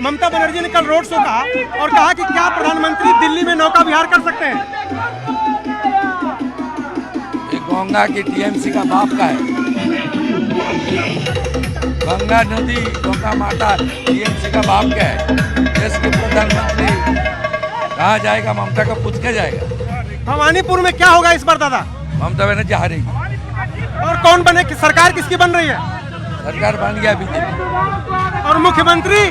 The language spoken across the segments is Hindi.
ममता बनर्जी ने कल रोड शो कहा और कहा कि क्या प्रधानमंत्री दिल्ली में नौका विहार कर सकते हैं? ये गंगा की टीएमसी का बाप का है। गंगा नदी, गंगा माता टीएमसी का बाप का है। देश के प्रधानमंत्री कहाँ जाएगा? ममता का पूछ के जाएगा। भवानीपुर में क्या होगा इस बार दादा? ममता बनर्जी हारेगी। और कौन बने? सरकार किसकी बन रही है? सरकार बन गया बीजेपी। और मुख्यमंत्री?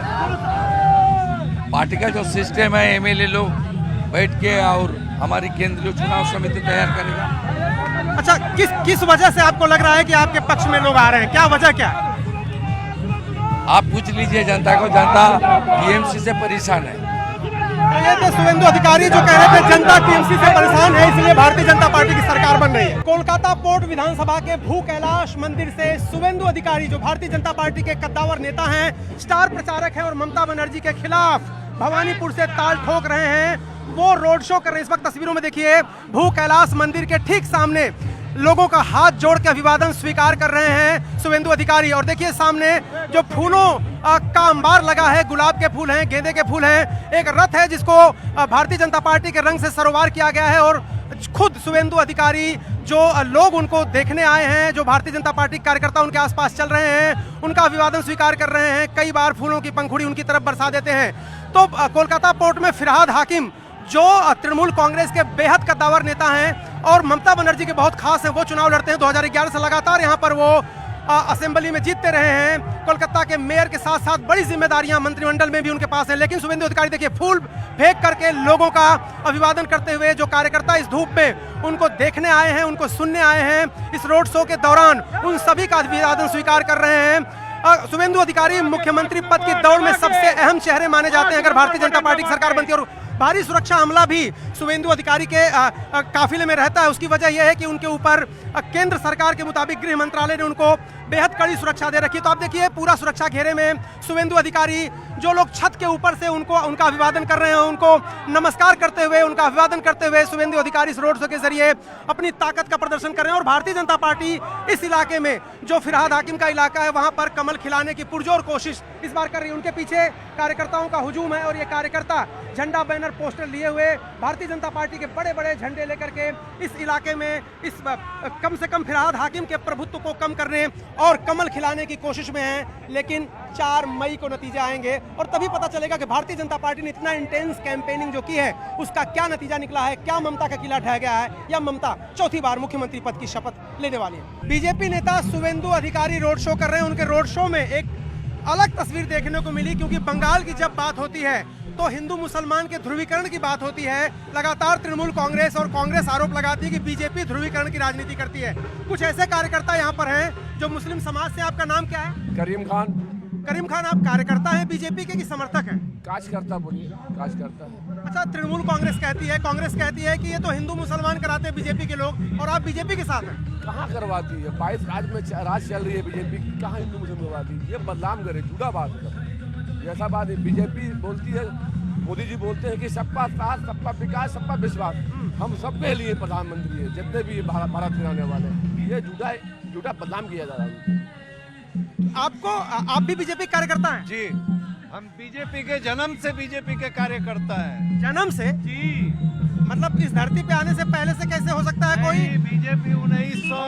पार्टी का जो सिस्टम है, एमएलए लोग बैठ के और हमारी केंद्रीय चुनाव समिति तैयार करेगा। अच्छा, किस वजह से आपको लग रहा है कि आपके पक्ष में लोग आ रहे हैं? क्या वजह क्या है? आप पूछ लीजिए जनता को। जनता टीएमसी से परेशान है। ये तो शुवेंदु अधिकारी जो कह रहे थे जनता टीएमसी से परेशान है, इसलिए भारतीय जनता पार्टी की सरकार बन रही है। कोलकाता पोर्ट विधानसभा के भू कैलाश मंदिर से शुवेंदु अधिकारी जो भारतीय जनता पार्टी के कद्दावर नेता हैं, स्टार प्रचारक हैं और ममता बनर्जी के खिलाफ भवानीपुर से ताल ठोक रहे हैं, वो रोड शो कर रहे हैं। इस वक्त तस्वीरों में देखिए, भू कैलाश मंदिर के ठीक सामने लोगों का हाथ जोड़ के अभिवादन स्वीकार कर रहे हैं शुवेंदु अधिकारी। और देखिए सामने जो फूलों का अंबार लगा है, गुलाब के फूल हैं, गेंदे के फूल हैं, एक रथ है जिसको भारतीय जनता पार्टी के रंग से सरोवार किया गया है और खुद शुवेंदु अधिकारी जो लोग उनको देखने आए हैं, जो भारतीय जनता पार्टी के कार्यकर्ता उनके आसपास चल रहे हैं, उनका अभिवादन स्वीकार कर रहे हैं। कई बार फूलों की पंखुड़ी उनकी तरफ बरसा देते हैं। तो कोलकाता पोर्ट में फिरहाद हाकिम जो तृणमूल कांग्रेस के बेहद कद्दावर नेता हैं और ममता बनर्जी के बहुत खास हैं, वो चुनाव लड़ते हैं। 2011 से लगातार यहाँ पर वो असेंबली में जीतते रहे हैं। कोलकाता के मेयर के साथ साथ बड़ी जिम्मेदारियां मंत्रिमंडल में भी उनके पास हैं। लेकिन शुवेंदु अधिकारी देखिए फूल फेंक करके लोगों का अभिवादन करते हुए, जो कार्यकर्ता इस धूप में उनको देखने आए हैं, उनको सुनने आए हैं, इस रोड शो के दौरान उन सभी का अभिवादन स्वीकार कर रहे हैं। शुवेंदु अधिकारी मुख्यमंत्री पद की दौड़ में सबसे अहम चेहरे माने जाते हैं अगर भारतीय जनता पार्टी की सरकार बनती है। और भारी सुरक्षा अमला भी शुवेंदु अधिकारी के काफिले में रहता है। उसकी वजह यह है कि उनके ऊपर केंद्र सरकार के मुताबिक गृह मंत्रालय ने उनको बेहद कड़ी सुरक्षा दे रखी है। तो आप देखिए पूरा सुरक्षा घेरे में शुवेंदु अधिकारी, जो लोग छत के ऊपर से उनका अभिवादन कर रहे हैं, उनको नमस्कार करते हुए, उनका अभिवादन करते हुए शुवेंदु अधिकारी इस रोड शो के जरिए अपनी ताकत का प्रदर्शन कर रहे हैं। और भारतीय जनता पार्टी इस इलाके में जो फिरहाद हाकिम का इलाका है, वहां पर कमल खिलाने की पुरजोर कोशिश इस बार कर रही है। उनके पीछे कार्यकर्ताओं का हुजूम है और ये कार्यकर्ता झंडा, बैनर, पोस्टर लिए हुए भारतीय जनता पार्टी के बड़े बड़े झंडे लेकर के इस इलाके में इस कम से कम फिरहाद हाकिम के प्रभुत्व को कम करने और कमल खिलाने की कोशिश में हैं। लेकिन 4 मई को नतीजे आएंगे और तभी पता चलेगा कि भारतीय जनता पार्टी ने इतना इंटेंस कैंपेनिंग जो की है उसका क्या नतीजा निकला है। क्या ममता का किला ढह गया है या ममता चौथी बार मुख्यमंत्री पद की शपथ लेने वाली है? बीजेपी नेता शुवेंदु अधिकारी रोड शो कर रहे हैं। उनके रोड शो में एक अलग तस्वीर देखने को मिली, क्योंकि बंगाल की जब बात होती है तो हिंदू मुसलमान के ध्रुवीकरण की बात होती है। लगातार तृणमूल कांग्रेस और कांग्रेस आरोप लगाती है कि बीजेपी ध्रुवीकरण की राजनीति करती है। कुछ ऐसे कार्यकर्ता यहाँ पर हैं जो मुस्लिम समाज से। आपका नाम क्या है? करीम खान। करीम खान, आप कार्यकर्ता हैं बीजेपी के कि समर्थक हैं? कार्यकर्ता बोलिए, कार्यकर्ता। अच्छा, तृणमूल कांग्रेस कहती है कि ये तो हिंदू मुसलमान कराते हैं बीजेपी के लोग और आप बीजेपी के साथ हैं। कहाँ करवाती है? 22 राज्य में राज चल रही है बीजेपी, कहाँ हिंदू मुसलमान करवाती है? ये बदनाम करे, झूठा बात कर, ऐसा बात है। बीजेपी बोलती है, मोदी जी बोलते हैं कि सबका साथ, सबका विकास, सबका विश्वास। हम सबके लिए प्रधानमंत्री है, जितने भी भारत में रहने वाले। ये झूठा बदनाम किया जा रहा है। आप भी बीजेपी कार्यकर्ता हैं? जी, हम बीजेपी के जन्म से बीजेपी के कार्यकर्ता हैं। जन्म से? जी। मतलब इस धरती पे आने से पहले से कैसे हो सकता है कोई? बीजेपी 1900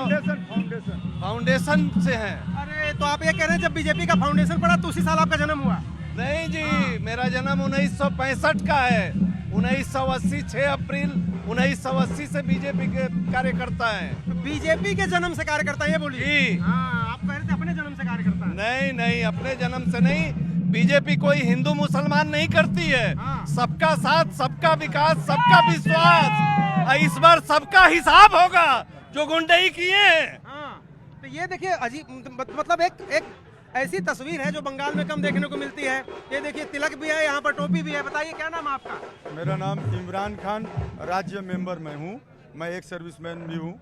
फाउंडेशन से है। अरे तो आप ये कह रहे हैं जब बीजेपी का फाउंडेशन पड़ा तो उसी साल आपका जन्म हुआ? नहीं जी, मेरा जन्म 1965 का है। 1980 6 अप्रैल 1980 से बीजेपी के कार्यकर्ता हैं। तो बीजेपी के जन्म से कार्यकर्ता, ये बोलिए। जी। हाँ, आप कह रहे थे अपने जन्म से कार्यकर्ता। नहीं, अपने जन्म से नहीं। बीजेपी कोई हिंदू मुसलमान नहीं करती है। हाँ। सबका साथ, सबका विकास, सबका विश्वास। इस बार सबका हिसाब होगा जो गुंडई किए हैं। हाँ, तो ये देखिए अजीब, मतलब एक ऐसी तस्वीर है जो बंगाल में कम देखने को मिलती है। ये देखिए तिलक भी है, यहाँ पर टोपी भी है। बताइए क्या नाम है आपका? मेरा नाम इमरान खान, राज्य मेंबर मैं हूँ। मैं एक सर्विसमैन भी हूँ।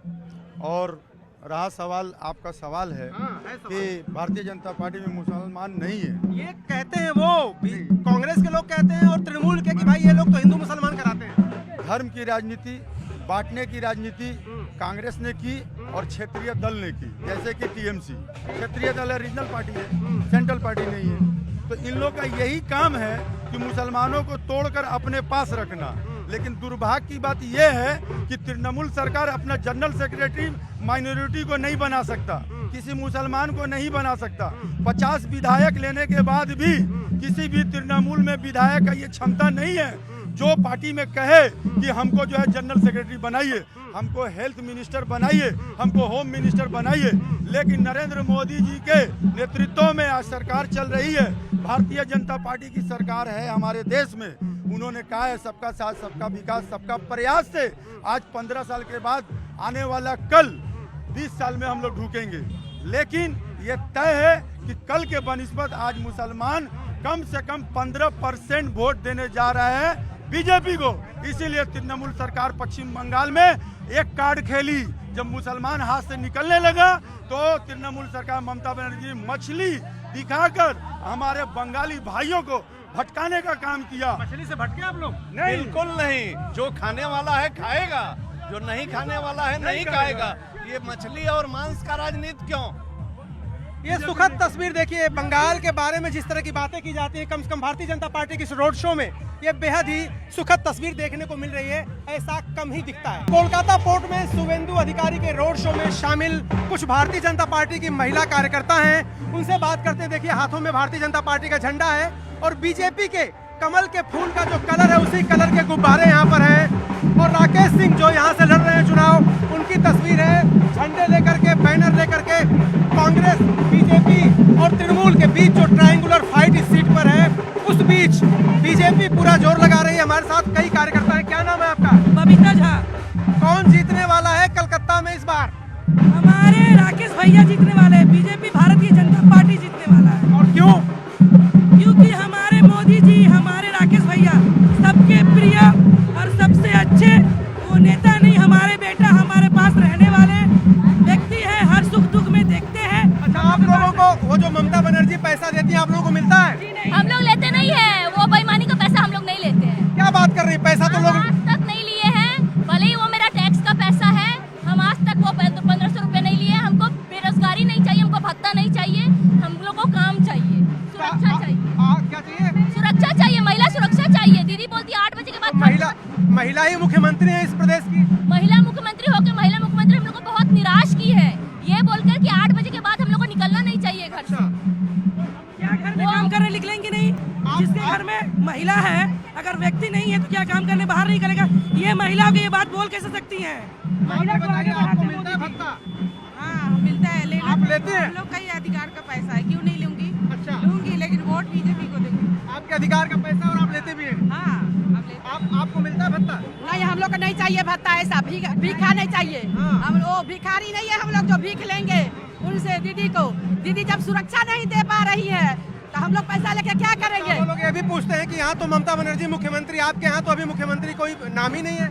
और रहा सवाल, आपका सवाल है कि भारतीय जनता पार्टी में मुसलमान नहीं है, ये कहते हैं वो कांग्रेस के लोग कहते हैं और तृणमूल के कि भाई ये लोग तो हिंदू मुसलमान कराते हैं। धर्म की राजनीति, बांटने की राजनीति कांग्रेस ने की और क्षेत्रीय दल ने की। जैसे कि टीएमसी क्षेत्रीय दल है, रीजनल पार्टी है, सेंट्रल पार्टी नहीं है। तो इन लोग का यही काम है कि मुसलमानों को तोड़कर अपने पास रखना। लेकिन दुर्भाग्य की बात यह है कि तृणमूल सरकार अपना जनरल सेक्रेटरी माइनॉरिटी को नहीं बना सकता, किसी मुसलमान को नहीं बना सकता। 50 विधायक लेने के बाद भी किसी भी तृणमूल में विधायक का ये क्षमता नहीं है जो पार्टी में कहे कि हमको जो है जनरल सेक्रेटरी बनाइए, हमको हेल्थ मिनिस्टर बनाइए, हमको होम मिनिस्टर बनाइए। लेकिन नरेंद्र मोदी जी के नेतृत्व में आज सरकार चल रही है, भारतीय जनता पार्टी की सरकार है हमारे देश में। उन्होंने कहा है सबका साथ, सबका विकास, सबका प्रयास से आज 15 साल के बाद आने वाला कल 20 साल में हम लोग ढूकेंगे। लेकिन ये तय है कि कल के बनिस्बत आज मुसलमान कम से कम 15% वोट देने जा रहा है बीजेपी को। इसीलिए तृणमूल सरकार पश्चिम बंगाल में एक कार्ड खेली, जब मुसलमान हाथ से निकलने लगा तो तृणमूल सरकार ममता बनर्जी मछली दिखाकर हमारे बंगाली भाइयों को भटकाने का काम किया। मछली से भटके आप लोग? नहीं, बिल्कुल नहीं। जो खाने वाला है खाएगा, जो नहीं खाने वाला है नहीं खाएगा। ये मछली और मांस का राजनीति क्यों? ये सुखद तस्वीर देखिए, बंगाल के बारे में जिस तरह की बातें की जाती हैं, कम से कम भारतीय जनता पार्टी की इस रोड शो में ये बेहद ही सुखद तस्वीर देखने को मिल रही है, ऐसा कम ही दिखता है। कोलकाता पोर्ट में शुवेंदु अधिकारी के रोड शो में शामिल कुछ भारतीय जनता पार्टी की महिला कार्यकर्ता हैं, उनसे बात करते हैं। देखिए हाथों में भारतीय जनता पार्टी का झंडा है और बीजेपी के कमल के फूल का जो कलर है उसी कलर के गुब्बारे यहाँ पर हैं। और राकेश सिंह जो यहाँ से लड़ रहे हैं चुनाव, उनकी तस्वीर है झंडे लेकर के, बैनर लेकर के। कांग्रेस, बीजेपी और तृणमूल के बीच जो ट्रायंगुलर फाइट इस सीट पर है, उस बीच बीजेपी पूरा जोर लगा रही है। हमारे साथ कई कार्यकर्ता हैं। क्या नाम है आपका? बबीता झा। कौन जीतने वाला है कलकत्ता में इस बार? हमारे राकेश भैया जीतने वाले हैं, बीजेपी भारतीय जनता पार्टी जीतने वाला है। और क्यों? क्योंकि हमारे मोदी जी, हमारे राकेश भैया सबके प्रिय और सबसे अच्छे वो नेता नहीं, हमारे बेटा हमारे पास रहने वाले व्यक्ति है, हर सुख दुख में देखते हैं। अच्छा, आप लोगों को वो जो ममता बनर्जी पैसा देती है आप लोगों को मिलता है? हम लोग लेते नहीं है, वो बेईमानी का पैसा हम लोग नहीं लेते हैं। क्या बात कर रही है? पैसा तो लोग आज तक नहीं लिए हैं, भले ही वो मेरा टैक्स का पैसा है। हम आज तक वो 1500 रुपए नहीं लिए। हमको बेरोजगारी नहीं चाहिए, हमको भत्ता नहीं चाहिए, हम लोग को काम चाहिए, सुरक्षा चाहिए। क्या चाहिए? सुरक्षा चाहिए, महिला सुरक्षा चाहिए। दीदी बोलती है 8 बजे के बाद महिला ही मुख्यमंत्री है इस प्रदेश की। महिला मुख्यमंत्री होकर महिला मुख्यमंत्री हम लोग को बहुत निराश की है, ये बोलकर कि 8 बजे के बाद हम लोग को निकलना नहीं चाहिए घर से। क्या घर में काम करने निकलेंगे नहीं? जिसके घर में महिला है, अगर व्यक्ति नहीं है तो क्या काम करने बाहर नहीं करेगा? ये महिलाओं की ये बात बोल कैसे सकती हैं? महिला को आगे आपको मिलता है भत्ता? हाँ मिलता है, लेना आप लेते हैं? हम लोग का ये अधिकार का पैसा है, क्यों नहीं लूंगी? अच्छा, लूंगी, लेकिन वोट बीजेपी को दूंगी। आपके अधिकार का पैसा और आप लेते भी हैं? हाँ अब लेते आपको मिलता है भत्ता? नहीं, हम लोग को नहीं चाहिए भत्ता, ऐसा भीखा नहीं चाहिए। हाँ। हम वो भिखारी नहीं है, हम लोग जो भीख लेंगे उनसे दीदी को। दीदी जब सुरक्षा नहीं दे पा रही है तो हम लोग पैसा लेके क्या करेंगे? वो लोग ये भी पूछते हैं कि यहाँ तो ममता बनर्जी मुख्यमंत्री, आपके यहाँ तो अभी मुख्यमंत्री कोई नाम ही नहीं है।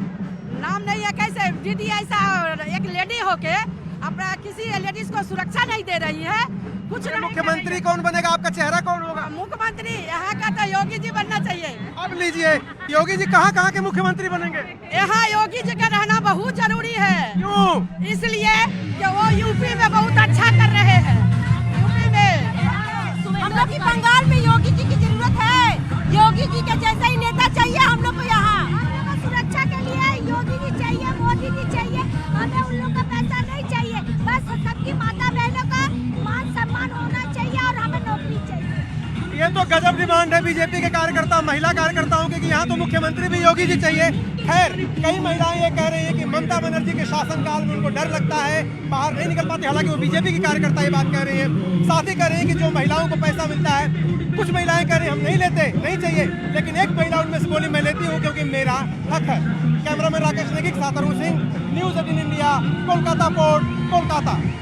नाम नहीं है कैसे? दीदी ऐसा एक लेडी होके अपना किसी लेडीज को सुरक्षा नहीं दे रही है, कुछ नहीं मुख्यमंत्री कौन बनेगा? आपका चेहरा कौन होगा? मुख्यमंत्री यहाँ का तो योगी जी बनना चाहिए। अब लीजिए, योगी जी कहाँ कहाँ के मुख्यमंत्री बनेंगे? यहाँ योगी जी का रहना बहुत जरूरी है। क्यों? इसलिए कि वो यूपी में बहुत अच्छा कर रहे हैं। यूपी में हम लोग की बंगाल में योगी जी की जरूरत है। योगी जी के जैसा ही नेता चाहिए हम लोग को यहाँ। सुरक्षा के लिए योगी जी चाहिए, मोदी जी चाहिए, हमें उन लोग का पैसा नहीं चाहिए। बस सबकी माता बहनों का मान सम्मान होना चाहिए और हमें नौकरी चाहिए। ये तो गजब डिमांड है बीजेपी के कार्यकर्ता, महिला कार्यकर्ताओं की कि यहाँ तो मुख्यमंत्री भी योगी जी चाहिए। खैर, कई महिलाएं ये कह रही हैं कि ममता बनर्जी के शासनकाल में उनको डर लगता है, बाहर नहीं निकल पाती। हालांकि वो बीजेपी की कार्यकर्ता ये बात कह रही है। साथ ही कह रही है कि जो महिलाओं को पैसा मिलता है, कुछ महिलाएं कह रही हम नहीं लेते, नहीं चाहिए, लेकिन एक महिला उनमें से बोली मैं लेती हूँ क्योंकि मेरा हक है। कैमरामैन राकेश नेगी के साथ Arun Singh, news 18 India, Kolkata port, Kolkata.